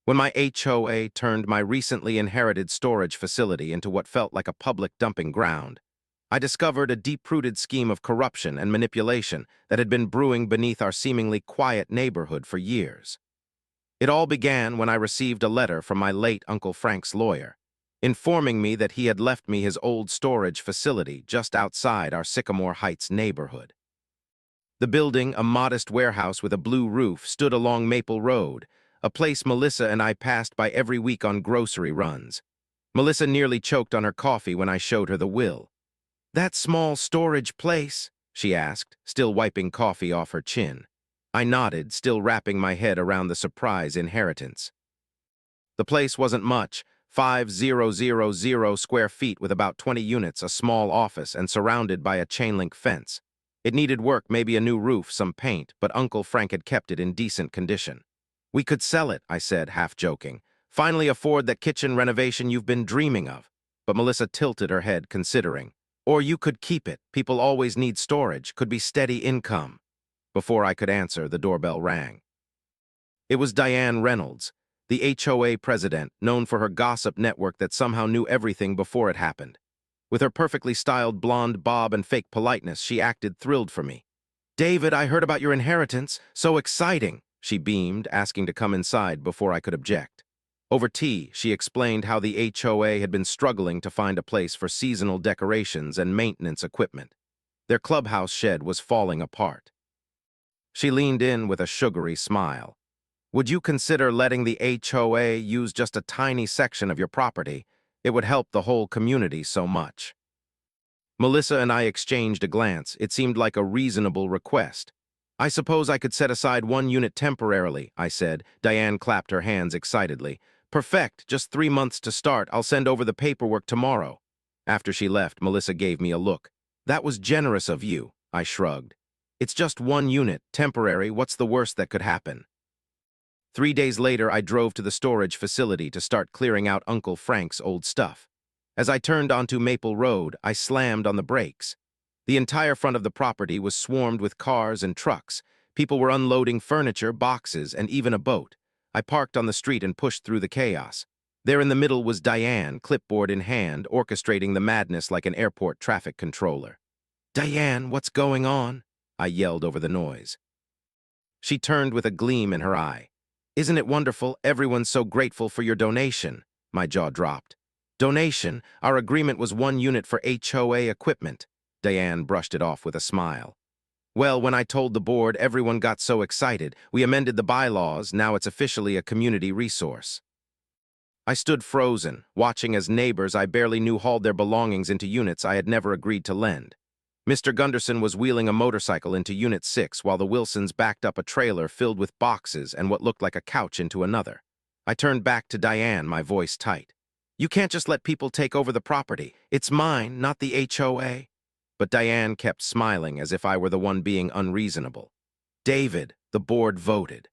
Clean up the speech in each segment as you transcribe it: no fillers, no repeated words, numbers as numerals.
When my HOA turned my recently inherited storage facility into what felt like a public dumping ground, I discovered a deep-rooted scheme of corruption and manipulation that had been brewing beneath our seemingly quiet neighborhood for years. It all began when I received a letter from my late Uncle Frank's lawyer, informing me that he had left me his old storage facility just outside our Sycamore Heights neighborhood. The building, a modest warehouse with a blue roof, stood along Maple Road, a place Melissa and I passed by every week on grocery runs. Melissa nearly choked on her coffee when I showed her the will. "That small storage place?" she asked, still wiping coffee off her chin. I nodded, still wrapping my head around the surprise inheritance. The place wasn't much, 5,000 square feet with about 20 units, a small office, and surrounded by a chain-link fence. It needed work, maybe a new roof, some paint, but Uncle Frank had kept it in decent condition. "We could sell it," I said, half joking. "Finally afford that kitchen renovation you've been dreaming of." But Melissa tilted her head, considering. "Or you could keep it. People always need storage. Could be steady income." Before I could answer, the doorbell rang. It was Diane Reynolds, the HOA president, known for her gossip network that somehow knew everything before it happened. With her perfectly styled blonde bob and fake politeness, she acted thrilled for me. "David, I heard about your inheritance. So exciting," she beamed, asking to come inside before I could object. Over tea, she explained how the HOA had been struggling to find a place for seasonal decorations and maintenance equipment. Their clubhouse shed was falling apart. She leaned in with a sugary smile. "Would you consider letting the HOA use just a tiny section of your property? It would help the whole community so much." Melissa and I exchanged a glance. It seemed like a reasonable request. "I suppose I could set aside one unit temporarily," I said. Diane clapped her hands excitedly. "Perfect, just 3 months to start. I'll send over the paperwork tomorrow." After she left, Melissa gave me a look. "That was generous of you," I shrugged. "It's just one unit, temporary. What's the worst that could happen?" 3 days later, I drove to the storage facility to start clearing out Uncle Frank's old stuff. As I turned onto Maple Road, I slammed on the brakes. The entire front of the property was swarmed with cars and trucks. People were unloading furniture, boxes, and even a boat. I parked on the street and pushed through the chaos. There in the middle was Diane, clipboard in hand, orchestrating the madness like an airport traffic controller. "Diane, what's going on?" I yelled over the noise. She turned with a gleam in her eye. "Isn't it wonderful? Everyone's so grateful for your donation." My jaw dropped. "Donation? Our agreement was 1 unit for HOA equipment." Diane brushed it off with a smile. "Well, when I told the board, everyone got so excited. We amended the bylaws. Now it's officially a community resource." I stood frozen, watching as neighbors I barely knew hauled their belongings into units I had never agreed to lend. Mr. Gunderson was wheeling a motorcycle into Unit 6 while the Wilsons backed up a trailer filled with boxes and what looked like a couch into another. I turned back to Diane, my voice tight. "You can't just let people take over the property. It's mine, not the HOA." But Diane kept smiling as if I were the one being unreasonable. "David, the board voted.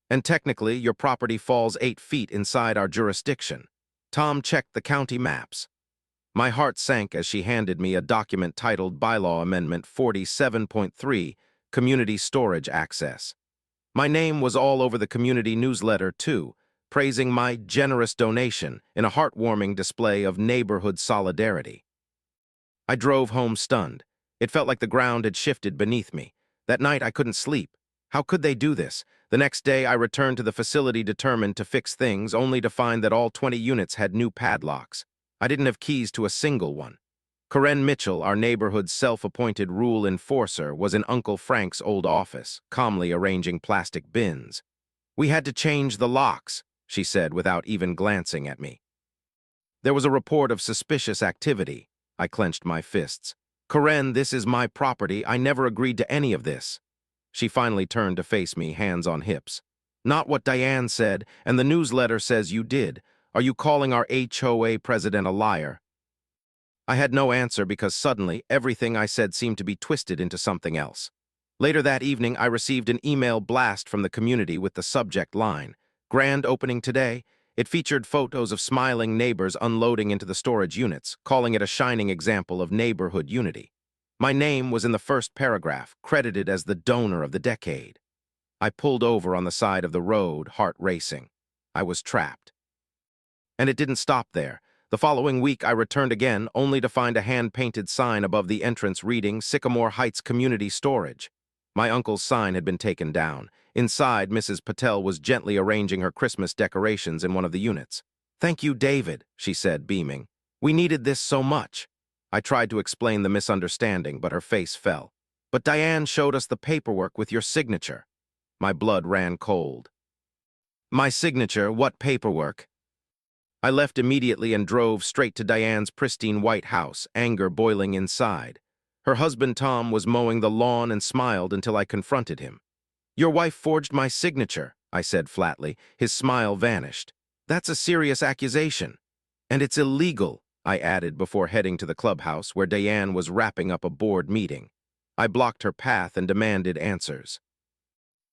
And technically, your property falls 8 feet inside our jurisdiction. Tom checked the county maps." My heart sank as she handed me a document titled Bylaw Amendment 47.3, Community Storage Access. My name was all over the community newsletter, too, praising my generous donation in a heartwarming display of neighborhood solidarity. I drove home stunned. It felt like the ground had shifted beneath me. That night I couldn't sleep. How could they do this? The next day I returned to the facility determined to fix things, only to find that all 20 units had new padlocks. I didn't have keys to a single one. Corinne Mitchell, our neighborhood's self-appointed rule enforcer, was in Uncle Frank's old office, calmly arranging plastic bins. "We had to change the locks," she said without even glancing at me. There was a report of suspicious activity. I clenched my fists. "Corinne, this is my property. I never agreed to any of this." She finally turned to face me, hands on hips. "Not what Diane said, and the newsletter says you did. Are you calling our HOA president a liar?" I had no answer because suddenly everything I said seemed to be twisted into something else. Later that evening, I received an email blast from the community with the subject line, "Grand opening today." It featured photos of smiling neighbors unloading into the storage units, calling it a shining example of neighborhood unity. My name was in the first paragraph, credited as the donor of the decade. I pulled over on the side of the road, heart racing. I was trapped. And it didn't stop there. The following week, I returned again, only to find a hand-painted sign above the entrance reading Sycamore Heights Community Storage. My uncle's sign had been taken down. Inside, Mrs. Patel was gently arranging her Christmas decorations in one of the units. "Thank you, David," she said, beaming. "We needed this so much." I tried to explain the misunderstanding, but her face fell. "But Diane showed us the paperwork with your signature." My blood ran cold. "My signature? What paperwork?" I left immediately and drove straight to Diane's pristine white house, anger boiling inside. Her husband Tom was mowing the lawn and smiled until I confronted him. "Your wife forged my signature," I said flatly. His smile vanished. "That's a serious accusation. And it's illegal," I added before heading to the clubhouse where Diane was wrapping up a board meeting. I blocked her path and demanded answers.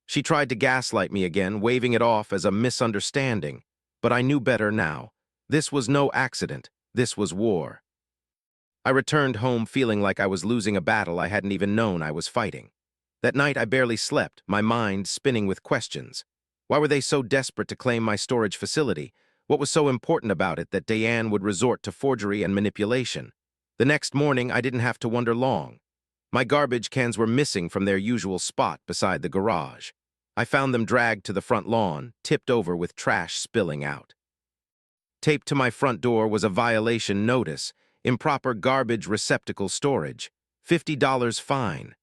She tried to gaslight me again, waving it off as a misunderstanding. But I knew better now. This was no accident. This was war. I returned home feeling like I was losing a battle I hadn't even known I was fighting. That night I barely slept, my mind spinning with questions. Why were they so desperate to claim my storage facility? What was so important about it that Diane would resort to forgery and manipulation? The next morning I didn't have to wonder long. My garbage cans were missing from their usual spot beside the garage. I found them dragged to the front lawn, tipped over with trash spilling out. Taped to my front door was a violation notice, improper garbage receptacle storage, $50 fine.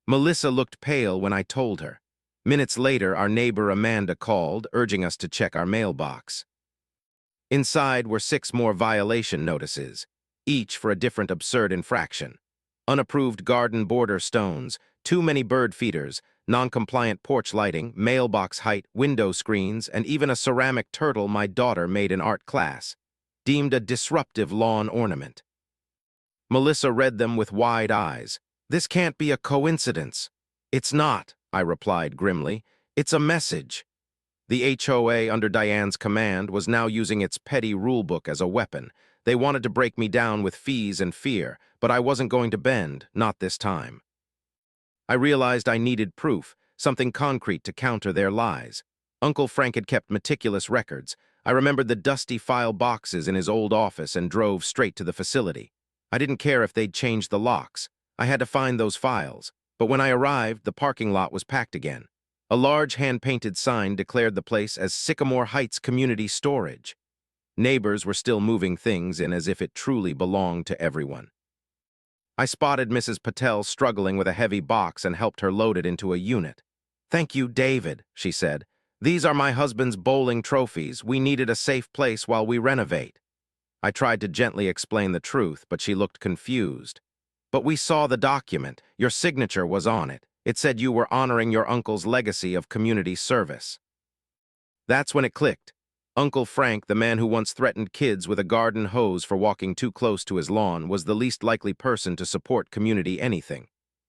Melissa looked pale when I told her. Minutes later, our neighbor Amanda called, urging us to check our mailbox. Inside were 6 more violation notices, each for a different absurd infraction. Unapproved garden border stones, too many bird feeders, non-compliant porch lighting, mailbox height, window screens, and even a ceramic turtle my daughter made in art class, deemed a disruptive lawn ornament. Melissa read them with wide eyes. "This can't be a coincidence." "It's not," I replied grimly. "It's a message." The HOA, under Diane's command, was now using its petty rulebook as a weapon. They wanted to break me down with fees and fear, but I wasn't going to bend, not this time. I realized I needed proof, something concrete to counter their lies. Uncle Frank had kept meticulous records. I remembered the dusty file boxes in his old office and drove straight to the facility. I didn't care if they'd changed the locks. I had to find those files. But when I arrived, the parking lot was packed again. A large hand-painted sign declared the place as Sycamore Heights Community Storage. Neighbors were still moving things in as if it truly belonged to everyone. I spotted Mrs. Patel struggling with a heavy box and helped her load it into a unit. "Thank you, David," she said. "These are my husband's bowling trophies. We needed a safe place while we renovate." I tried to gently explain the truth, but she looked confused. "But we saw the document. Your signature was on it. It said you were honoring your uncle's legacy of community service." That's when it clicked. Uncle Frank, the man who once threatened kids with a garden hose for walking too close to his lawn, was the least likely person to support community anything.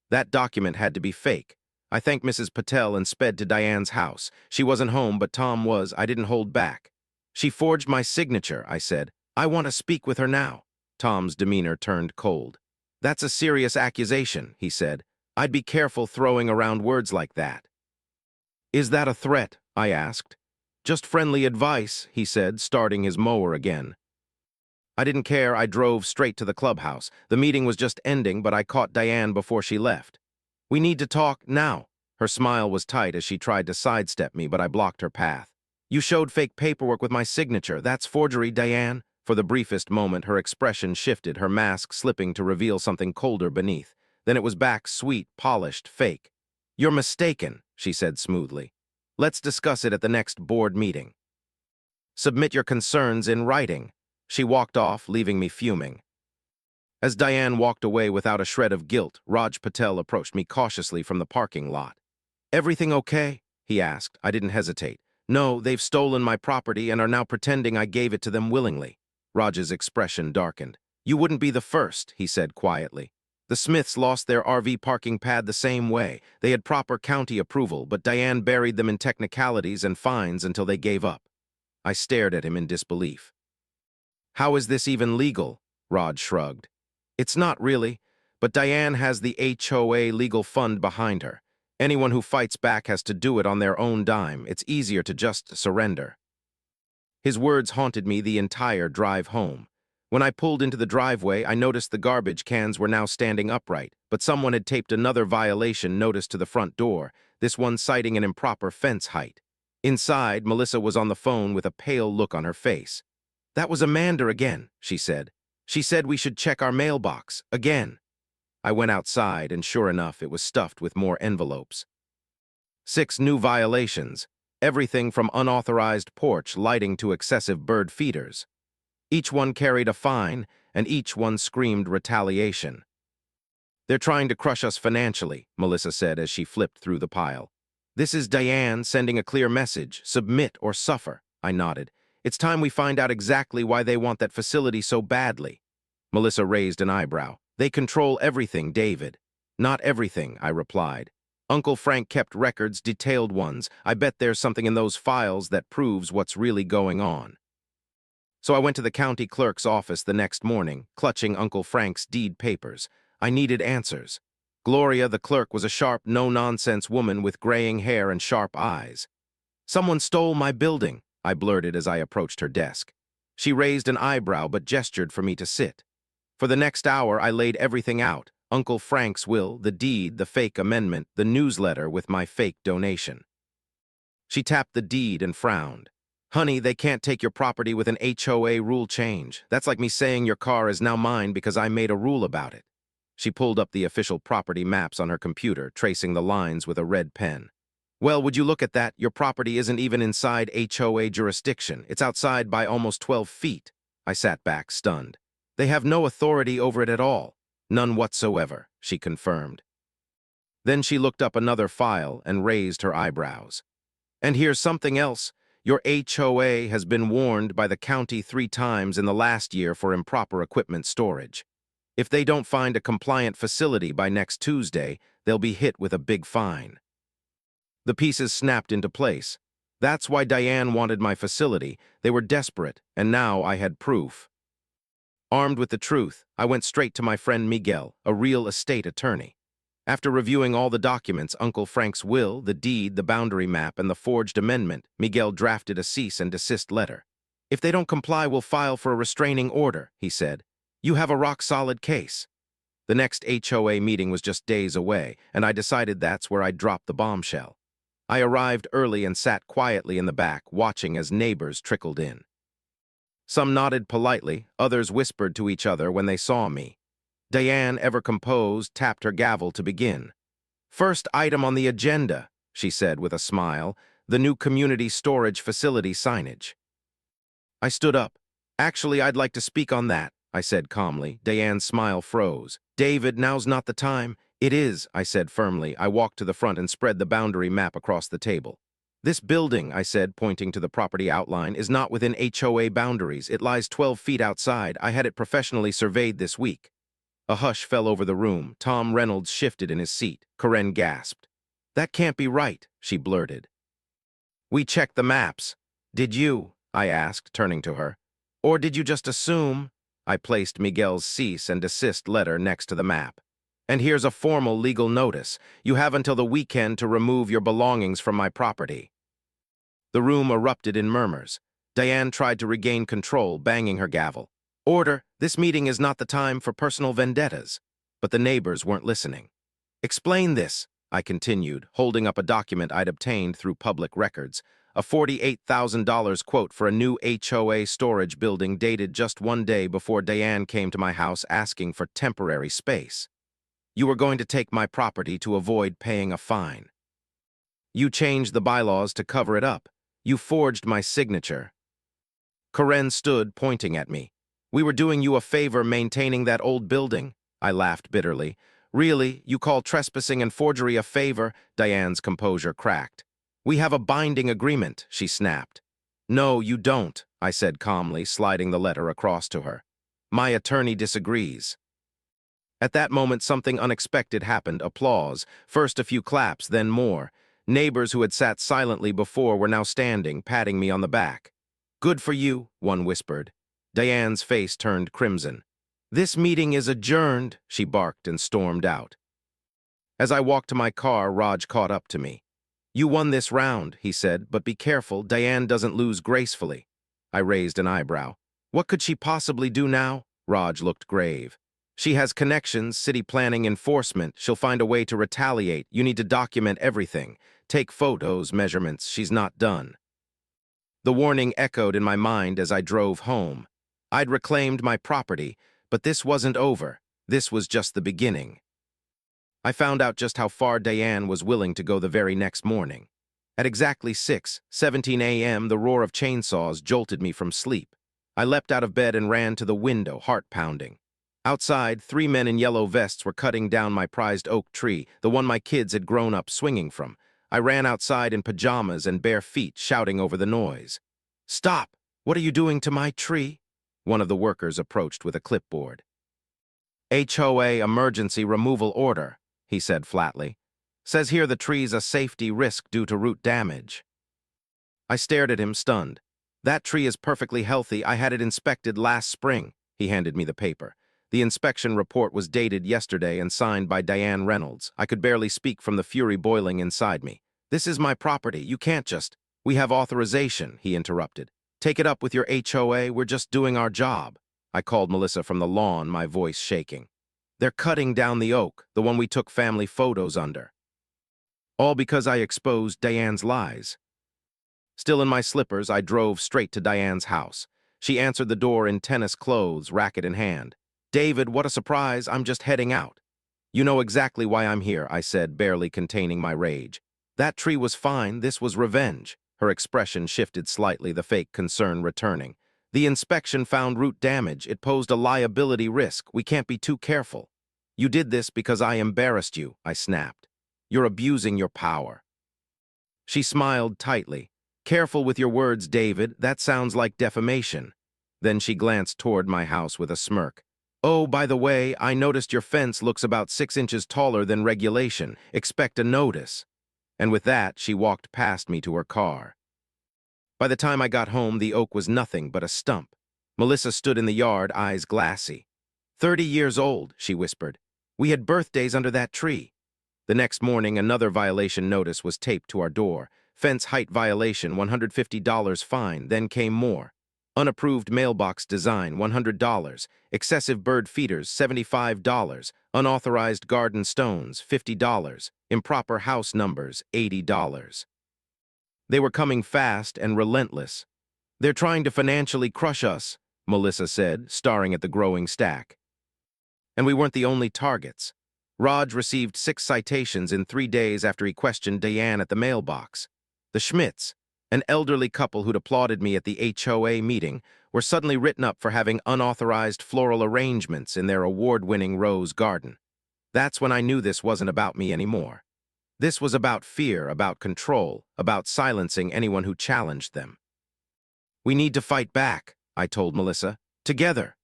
That document had to be fake. I thanked Mrs. Patel and sped to Diane's house. She wasn't home, but Tom was. I didn't hold back. "She forged my signature," I said. "I want to speak with her now." Tom's demeanor turned cold. "That's a serious accusation," he said. "I'd be careful throwing around words like that." "Is that a threat?" I asked. "Just friendly advice," he said, starting his mower again. I didn't care. I drove straight to the clubhouse. The meeting was just ending, but I caught Diane before she left. "We need to talk now." Her smile was tight as she tried to sidestep me, but I blocked her path. "You showed fake paperwork with my signature. That's forgery, Diane." For the briefest moment, her expression shifted, her mask slipping to reveal something colder beneath. Then it was back, sweet, polished, fake. "You're mistaken," she said smoothly. "Let's discuss it at the next board meeting. Submit your concerns in writing." She walked off, leaving me fuming. As Diane walked away without a shred of guilt, Raj Patel approached me cautiously from the parking lot. "Everything okay?" he asked. I didn't hesitate. "No, they've stolen my property and are now pretending I gave it to them willingly." Raj's expression darkened. "You wouldn't be the first," he said quietly. "The Smiths lost their RV parking pad the same way. They had proper county approval, but Diane buried them in technicalities and fines until they gave up." I stared at him in disbelief. "How is this even legal?" Raj shrugged. "It's not really, but Diane has the HOA legal fund behind her. Anyone who fights back has to do it on their own dime. It's easier to just surrender." His words haunted me the entire drive home. When I pulled into the driveway, I noticed the garbage cans were now standing upright, but someone had taped another violation notice to the front door, this one citing an improper fence height. Inside, Melissa was on the phone with a pale look on her face. "That was Amanda again," she said. "She said we should check our mailbox, again." I went outside, and sure enough, it was stuffed with more envelopes. 6 new violations, everything from unauthorized porch lighting to excessive bird feeders. Each one carried a fine, and each one screamed retaliation. "They're trying to crush us financially," Melissa said as she flipped through the pile. "This is Diane sending a clear message, submit or suffer," I nodded. "It's time we find out exactly why they want that facility so badly." Melissa raised an eyebrow. "They control everything, David." "Not everything," I replied. "Uncle Frank kept records, detailed ones. I bet there's something in those files that proves what's really going on." So I went to the county clerk's office the next morning, clutching Uncle Frank's deed papers. I needed answers. Gloria, the clerk, was a sharp, no-nonsense woman with graying hair and sharp eyes. "Someone stole my building," I blurted as I approached her desk. She raised an eyebrow but gestured for me to sit. For the next hour, I laid everything out: Uncle Frank's will, the deed, the fake amendment, the newsletter with my fake donation. She tapped the deed and frowned. "Honey, they can't take your property with an HOA rule change. That's like me saying your car is now mine because I made a rule about it." She pulled up the official property maps on her computer, tracing the lines with a red pen. "Well, would you look at that? Your property isn't even inside HOA jurisdiction. It's outside by almost 12 feet. I sat back, stunned. "They have no authority over it at all." "None whatsoever," she confirmed. Then she looked up another file and raised her eyebrows. "And here's something else. Your HOA has been warned by the county 3 times in the last year for improper equipment storage. If they don't find a compliant facility by next Tuesday, they'll be hit with a big fine." The pieces snapped into place. That's why Diane wanted my facility. They were desperate, and now I had proof. Armed with the truth, I went straight to my friend Miguel, a real estate attorney. After reviewing all the documents, Uncle Frank's will, the deed, the boundary map, and the forged amendment, Miguel drafted a cease and desist letter. "If they don't comply, we'll file for a restraining order," he said. "You have a rock-solid case." The next HOA meeting was just days away, and I decided that's where I'd drop the bombshell. I arrived early and sat quietly in the back, watching as neighbors trickled in. Some nodded politely, others whispered to each other when they saw me. Diane, ever composed, tapped her gavel to begin. "First item on the agenda," she said with a smile, "the new community storage facility signage." I stood up. "Actually, I'd like to speak on that," I said calmly. Diane's smile froze. "David, now's not the time." "It is," I said firmly. I walked to the front and spread the boundary map across the table. "This building," I said, pointing to the property outline, "is not within HOA boundaries. It lies 12 feet outside. I had it professionally surveyed this week." A hush fell over the room. Tom Reynolds shifted in his seat. Corinne gasped. "That can't be right," she blurted. "We checked the maps." "Did you?" I asked, turning to her. "Or did you just assume?" I placed Miguel's cease and desist letter next to the map. "And here's a formal legal notice. You have until the weekend to remove your belongings from my property." The room erupted in murmurs. Diane tried to regain control, banging her gavel. "Order! This meeting is not the time for personal vendettas." But the neighbors weren't listening. "Explain this," I continued, holding up a document I'd obtained through public records, a $48,000 quote for a new HOA storage building dated just 1 day before Diane came to my house asking for temporary space. "You were going to take my property to avoid paying a fine. You changed the bylaws to cover it up. You forged my signature." Corinne stood, pointing at me. "We were doing you a favor maintaining that old building." I laughed bitterly. "Really? You call trespassing and forgery a favor?" Diane's composure cracked. "We have a binding agreement," she snapped. "No, you don't," I said calmly, sliding the letter across to her. "My attorney disagrees." At that moment, something unexpected happened. Applause. First a few claps, then more. Neighbors who had sat silently before were now standing, patting me on the back. "Good for you," one whispered. Diane's face turned crimson. "This meeting is adjourned," she barked and stormed out. As I walked to my car, Raj caught up to me. "You won this round," he said, "but be careful, Diane doesn't lose gracefully." I raised an eyebrow. What could she possibly do now? Raj looked grave. She has connections, city planning, enforcement. She'll find a way to retaliate. You need to document everything. Take photos, measurements. She's not done. The warning echoed in my mind as I drove home. I'd reclaimed my property, but this wasn't over. This was just the beginning. I found out just how far Diane was willing to go the very next morning. At exactly 6:17 a.m., the roar of chainsaws jolted me from sleep. I leapt out of bed and ran to the window, heart pounding. Outside, 3 men in yellow vests were cutting down my prized oak tree, the one my kids had grown up swinging from. I ran outside in pajamas and bare feet, shouting over the noise. "Stop! What are you doing to my tree?" One of the workers approached with a clipboard. "HOA emergency removal order," he said flatly. "Says here the tree's a safety risk due to root damage." I stared at him, stunned. "That tree is perfectly healthy. I had it inspected last spring." He handed me the paper. The inspection report was dated yesterday and signed by Diane Reynolds. I could barely speak from the fury boiling inside me. "This is my property. You can't just—" "We have authorization," he interrupted. "Take it up with your HOA. We're just doing our job." I called Melissa from the lawn, my voice shaking. "They're cutting down the oak, the one we took family photos under." All because I exposed Diane's lies. Still in my slippers, I drove straight to Diane's house. She answered the door in tennis clothes, racket in hand. "David, what a surprise. I'm just heading out." "You know exactly why I'm here," I said, barely containing my rage. "That tree was fine. This was revenge." Her expression shifted slightly, the fake concern returning. "The inspection found root damage. It posed a liability risk. We can't be too careful." "You did this because I embarrassed you," I snapped. "You're abusing your power." She smiled tightly. "Careful with your words, David. That sounds like defamation." Then she glanced toward my house with a smirk. "Oh, by the way, I noticed your fence looks about 6 inches taller than regulation. Expect a notice." And with that, she walked past me to her car. By the time I got home, the oak was nothing but a stump. Melissa stood in the yard, eyes glassy. 30 years old," she whispered. "We had birthdays under that tree." The next morning, another violation notice was taped to our door. Fence height violation, $150 fine. Then came more. Unapproved mailbox design, $100. Excessive bird feeders, $75. Unauthorized garden stones, $50. Improper house numbers, $80. They were coming fast and relentless. "They're trying to financially crush us," Melissa said, staring at the growing stack. And we weren't the only targets. Raj received 6 citations in 3 days after he questioned Diane at the mailbox. The Schmidts, an elderly couple who'd applauded me at the HOA meeting, were suddenly written up for having unauthorized floral arrangements in their award-winning rose garden. That's when I knew this wasn't about me anymore. This was about fear, about control, about silencing anyone who challenged them. "We need to fight back," I told Melissa. "Together."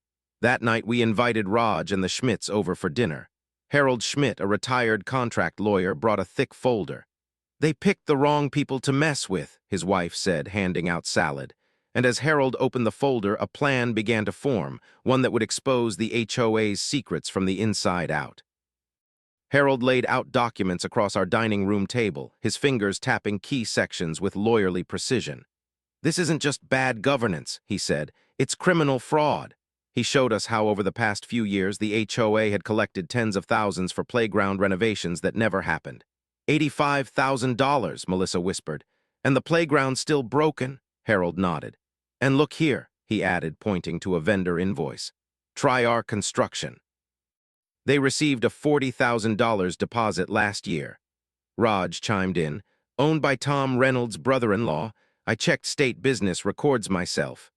That night, we invited Raj and the Schmidts over for dinner. Harold Schmidt, a retired contract lawyer, brought a thick folder. "They picked the wrong people to mess with," his wife said, handing out salad. And as Harold opened the folder, a plan began to form, one that would expose the HOA's secrets from the inside out. Harold laid out documents across our dining room table, his fingers tapping key sections with lawyerly precision. "This isn't just bad governance," he said. "It's criminal fraud." He showed us how over the past few years the HOA had collected tens of thousands for playground renovations that never happened. $85,000, Melissa whispered. "And the playground's still broken?" Harold nodded. "And look here," he added, pointing to a vendor invoice. "Try our construction." They received a $40,000 deposit last year. Raj chimed in. "Owned by Tom Reynolds' brother-in-law. I checked state business records myself."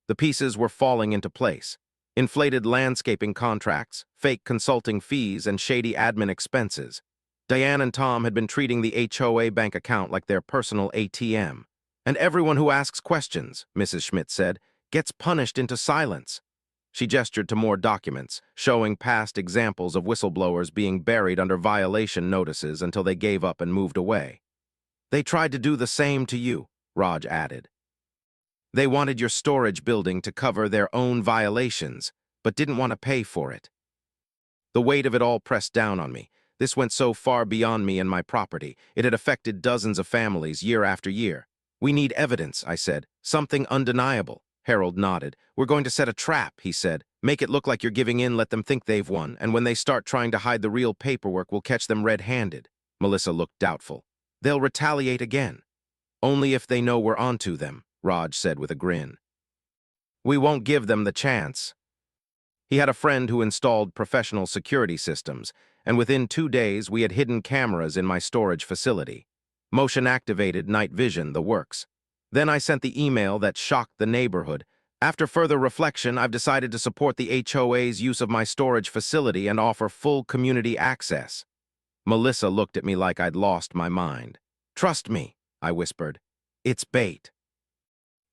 The pieces were falling into place. Inflated landscaping contracts, fake consulting fees, and shady admin expenses. Diane and Tom had been treating the HOA bank account like their personal ATM. "And everyone who asks questions," Mrs. Schmidt said, "gets punished into silence." She gestured to more documents, showing past examples of whistleblowers being buried under violation notices until they gave up and moved away. "They tried to do the same to you," Raj added. "They wanted your storage building to cover their own violations, but didn't want to pay for it." The weight of it all pressed down on me. This went so far beyond me and my property. It had affected dozens of families year after year. We need evidence, I said. Something undeniable. Harold nodded. We're going to set a trap, he said. Make it look like you're giving in, let them think they've won, and when they start trying to hide the real paperwork, we'll catch them red-handed. Melissa looked doubtful. They'll retaliate again. Only if they know we're onto them, Raj said with a grin. We won't give them the chance. He had a friend who installed professional security systems, and within 2 days we had hidden cameras in my storage facility. Motion-activated night vision, the works. Then I sent the email that shocked the neighborhood. After further reflection, I've decided to support the HOA's use of my storage facility and offer full community access. Melissa looked at me like I'd lost my mind. Trust me, I whispered. It's bait.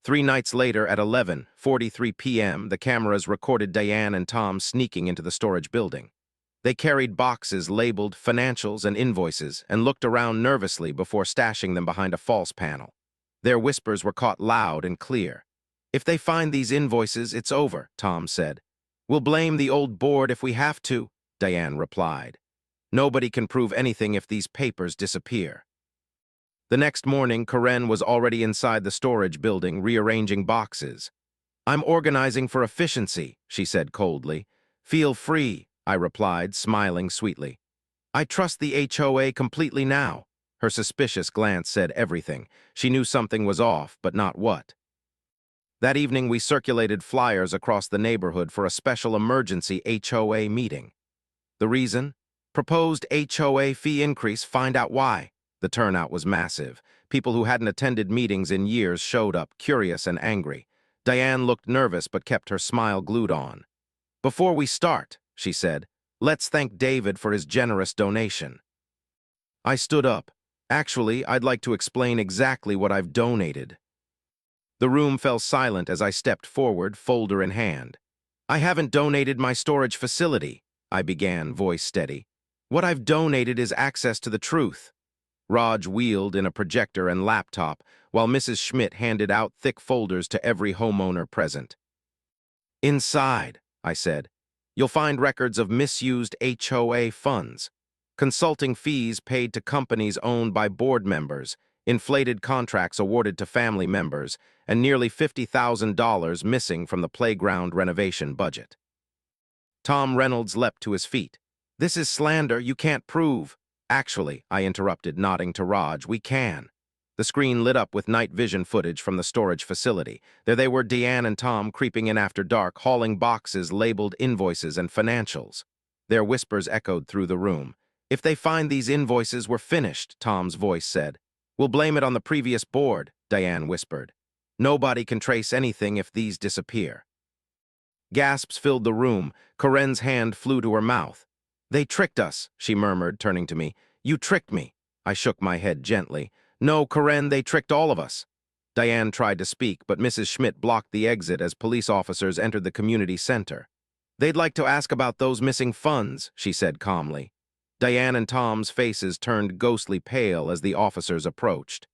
3 nights later at 11:43 p.m., the cameras recorded Diane and Tom sneaking into the storage building. They carried boxes labeled financials and invoices and looked around nervously before stashing them behind a false panel. Their whispers were caught loud and clear. If they find these invoices, it's over, Tom said. We'll blame the old board if we have to, Diane replied. Nobody can prove anything if these papers disappear. The next morning, Karen was already inside the storage building, rearranging boxes. I'm organizing for efficiency, she said coldly. Feel free, I replied, smiling sweetly. I trust the HOA completely now. Her suspicious glance said everything. She knew something was off, but not what. That evening, we circulated flyers across the neighborhood for a special emergency HOA meeting. The reason? Proposed HOA fee increase, find out why. The turnout was massive. People who hadn't attended meetings in years showed up, curious and angry. Diane looked nervous but kept her smile glued on. Before we start, she said, let's thank David for his generous donation. I stood up. Actually, I'd like to explain exactly what I've donated. The room fell silent as I stepped forward, folder in hand. I haven't donated my storage facility, I began, voice steady. What I've donated is access to the truth. Raj wheeled in a projector and laptop, while Mrs. Schmidt handed out thick folders to every homeowner present. Inside, I said, you'll find records of misused HOA funds, consulting fees paid to companies owned by board members, inflated contracts awarded to family members, and nearly $50,000 missing from the playground renovation budget. Tom Reynolds leapt to his feet. This is slander you can't prove. Actually, I interrupted, nodding to Raj, we can. The screen lit up with night vision footage from the storage facility. There they were, Deanne and Tom, creeping in after dark, hauling boxes labeled invoices and financials. Their whispers echoed through the room. If they find these invoices, we're finished, Tom's voice said. We'll blame it on the previous board, Diane whispered. Nobody can trace anything if these disappear. Gasps filled the room. Karen's hand flew to her mouth. They tricked us, she murmured, turning to me. You tricked me. I shook my head gently. No, Karen, they tricked all of us. Diane tried to speak, but Mrs. Schmidt blocked the exit as police officers entered the community center. They'd like to ask about those missing funds, she said calmly. Diane and Tom's faces turned ghostly pale as the officers approached.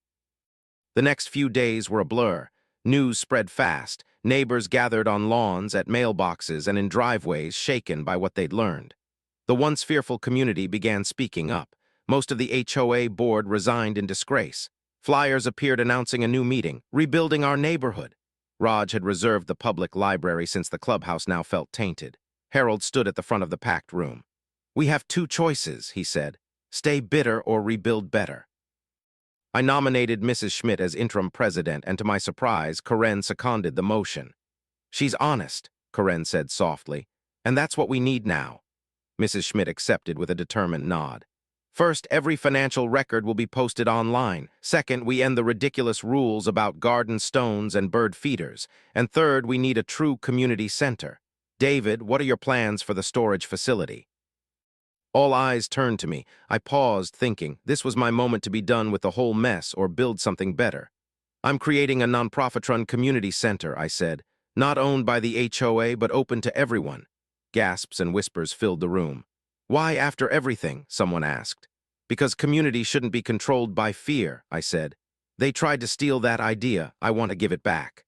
The next few days were a blur. News spread fast. Neighbors gathered on lawns, at mailboxes, and in driveways, shaken by what they'd learned. The once fearful community began speaking up. Most of the HOA board resigned in disgrace. Flyers appeared announcing a new meeting, rebuilding our neighborhood. Raj had reserved the public library since the clubhouse now felt tainted. Harold stood at the front of the packed room. We have 2 choices, he said. Stay bitter or rebuild better. I nominated Mrs. Schmidt as interim president, and to my surprise, Karen seconded the motion. She's honest, Karen said softly, and that's what we need now. Mrs. Schmidt accepted with a determined nod. First, every financial record will be posted online. Second, we end the ridiculous rules about garden stones and bird feeders. And third, we need a true community center. David, what are your plans for the storage facility? All eyes turned to me. I paused, thinking this was my moment to be done with the whole mess or build something better. I'm creating a nonprofit-run community center, I said, not owned by the HOA but open to everyone. Gasps and whispers filled the room. Why after everything? Someone asked. Because community shouldn't be controlled by fear, I said. They tried to steal that idea. I want to give it back.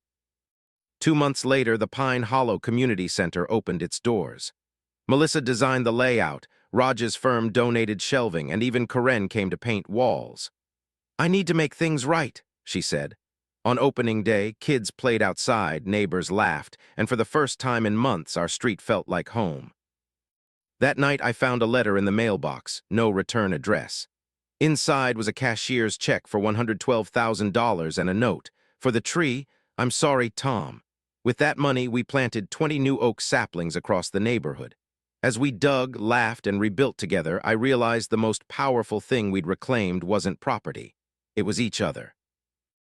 2 months later, the Pine Hollow Community Center opened its doors. Melissa designed the layout, Raj's firm donated shelving, and even Karen came to paint walls. I need to make things right, she said. On opening day, kids played outside, neighbors laughed, and for the first time in months, our street felt like home. That night, I found a letter in the mailbox, no return address. Inside was a cashier's check for $112,000 and a note. For the tree, I'm sorry, Tom. With that money, we planted 20 new oak saplings across the neighborhood. As we dug, laughed, and rebuilt together, I realized the most powerful thing we'd reclaimed wasn't property. It was each other.